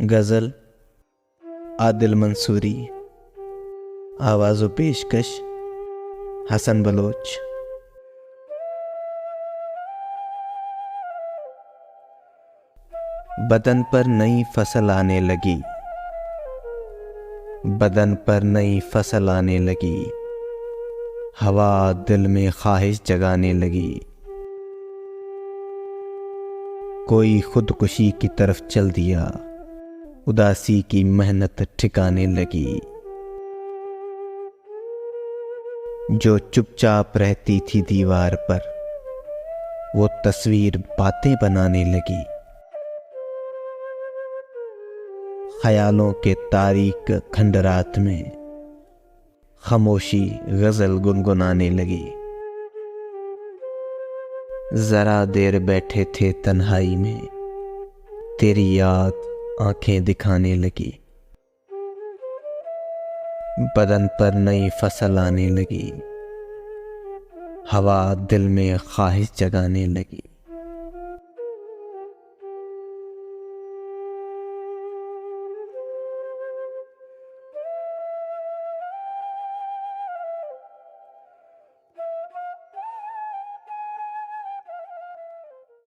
गज़ल आदिल मंसूरी। आवाज़ व पेशकश हसन बलोच। बदन पर नई फसल आने लगी, बदन पर नई फसल आने लगी, हवा दिल में ख्वाहिश जगाने लगी। कोई खुदकुशी की तरफ चल दिया, उदासी की मेहनत ठिकाने लगी। जो चुपचाप रहती थी दीवार पर, वो तस्वीर बातें बनाने लगी। ख्यालों के तारीक खंडरात में खामोशी गजल गुनगुनाने लगी। जरा देर बैठे थे तन्हाई में, तेरी याद आंखें दिखाने लगी। बदन पर नई फसल आने लगी, हवा दिल में ख्वाहिश जगाने लगी।